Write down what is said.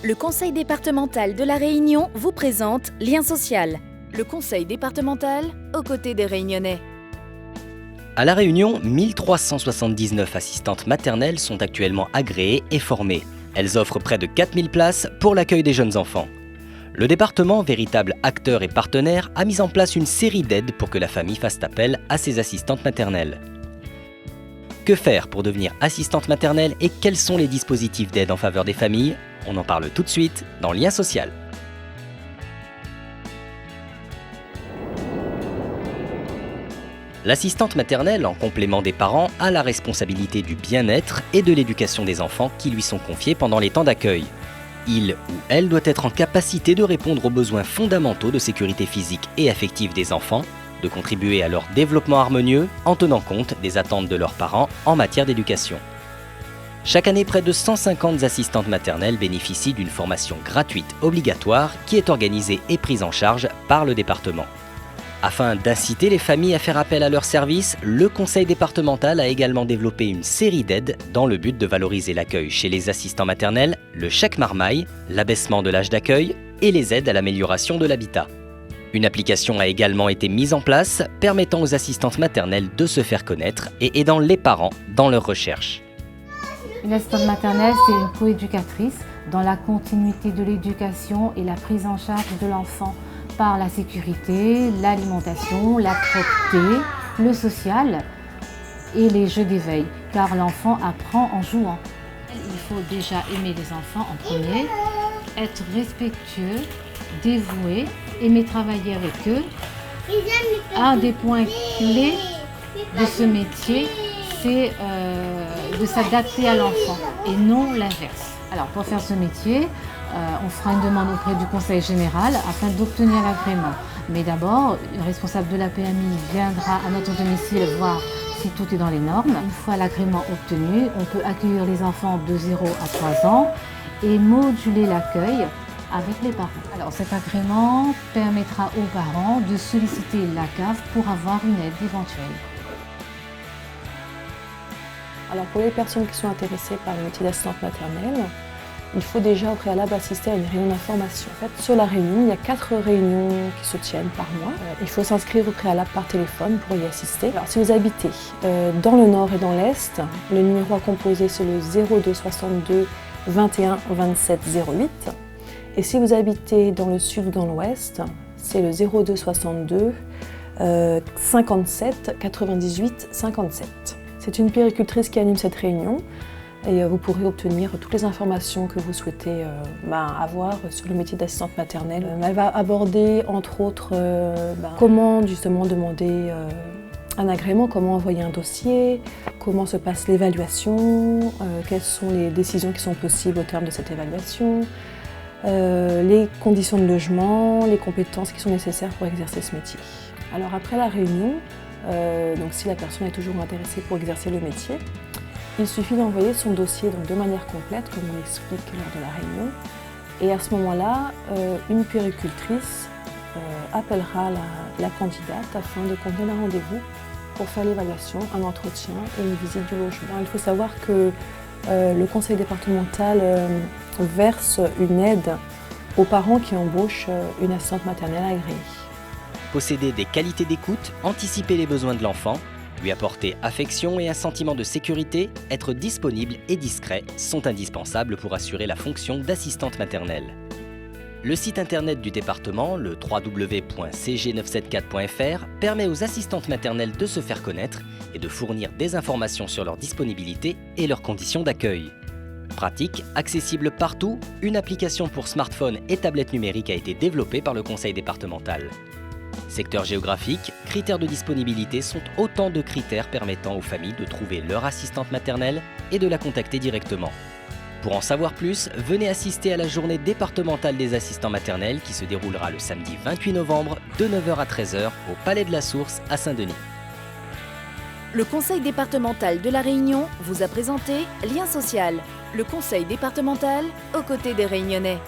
Le Conseil départemental de La Réunion vous présente Lien social. Le Conseil départemental aux côtés des Réunionnais. À La Réunion, 1379 assistantes maternelles sont actuellement agréées et formées. Elles offrent près de 4000 places pour l'accueil des jeunes enfants. Le département, véritable acteur et partenaire, a mis en place une série d'aides pour que la famille fasse appel à ses assistantes maternelles. Que faire pour devenir assistante maternelle et quels sont les dispositifs d'aide en faveur des familles? On en parle tout de suite dans Lien social. L'assistante maternelle, en complément des parents, a la responsabilité du bien-être et de l'éducation des enfants qui lui sont confiés pendant les temps d'accueil. Il ou elle doit être en capacité de répondre aux besoins fondamentaux de sécurité physique et affective des enfants, de contribuer à leur développement harmonieux en tenant compte des attentes de leurs parents en matière d'éducation. Chaque année, près de 150 assistantes maternelles bénéficient d'une formation gratuite obligatoire qui est organisée et prise en charge par le département. Afin d'inciter les familles à faire appel à leurs services, le Conseil départemental a également développé une série d'aides dans le but de valoriser l'accueil chez les assistants maternels, le chèque marmaille, l'abaissement de l'âge d'accueil et les aides à l'amélioration de l'habitat. Une application a également été mise en place permettant aux assistantes maternelles de se faire connaître et aidant les parents dans leurs recherches. Une assistante maternelle, c'est une coéducatrice dans la continuité de l'éducation et la prise en charge de l'enfant par la sécurité, l'alimentation, la propreté, le social et les jeux d'éveil, car l'enfant apprend en jouant. Il faut déjà aimer les enfants en premier, être respectueux, dévoué, aimer travailler avec eux. Un des points clés de ce métier, c'est de s'adapter à l'enfant et non l'inverse. Alors pour faire ce métier, on fera une demande auprès du Conseil général afin d'obtenir l'agrément. Mais d'abord, le responsable de la PMI viendra à notre domicile voir si tout est dans les normes. Une fois l'agrément obtenu, on peut accueillir les enfants de 0 à 3 ans et moduler l'accueil avec les parents. Alors cet agrément permettra aux parents de solliciter la CAF pour avoir une aide éventuelle. Alors pour les personnes qui sont intéressées par le métier d'assistante maternelle, il faut déjà au préalable assister à une réunion d'information. En fait, sur la Réunion, il y a 4 réunions qui se tiennent par mois. Il faut s'inscrire au préalable par téléphone pour y assister. Alors si vous habitez dans le nord et dans l'est, le numéro à composer c'est le 02 62 21 27 08. Et si vous habitez dans le sud ou dans l'ouest, c'est le 02 62 57 98 57. C'est une puéricultrice qui anime cette réunion et vous pourrez obtenir toutes les informations que vous souhaitez avoir sur le métier d'assistante maternelle. Elle va aborder entre autres comment justement demander un agrément, comment envoyer un dossier, comment se passe l'évaluation, quelles sont les décisions qui sont possibles au terme de cette évaluation, les conditions de logement, les compétences qui sont nécessaires pour exercer ce métier. Alors après la réunion, donc si la personne est toujours intéressée pour exercer le métier, il suffit d'envoyer son dossier de manière complète, comme on l'explique lors de la réunion. Et à ce moment-là, une puéricultrice appellera la candidate afin de convenir d'un rendez-vous pour faire l'évaluation, un entretien et une visite du logement. Il faut savoir que le conseil départemental verse une aide aux parents qui embauchent une assistante maternelle agréée. Posséder des qualités d'écoute, anticiper les besoins de l'enfant, lui apporter affection et un sentiment de sécurité, être disponible et discret sont indispensables pour assurer la fonction d'assistante maternelle. Le site internet du département, le www.cg974.fr, permet aux assistantes maternelles de se faire connaître et de fournir des informations sur leur disponibilité et leurs conditions d'accueil. Pratique, accessible partout, une application pour smartphone et tablette numérique a été développée par le Conseil départemental. Secteur géographique, critères de disponibilité sont autant de critères permettant aux familles de trouver leur assistante maternelle et de la contacter directement. Pour en savoir plus, venez assister à la journée départementale des assistants maternels qui se déroulera le samedi 28 novembre de 9h à 13h au Palais de la Source à Saint-Denis. Le Conseil départemental de La Réunion vous a présenté Lien social. Le Conseil départemental aux côtés des Réunionnais.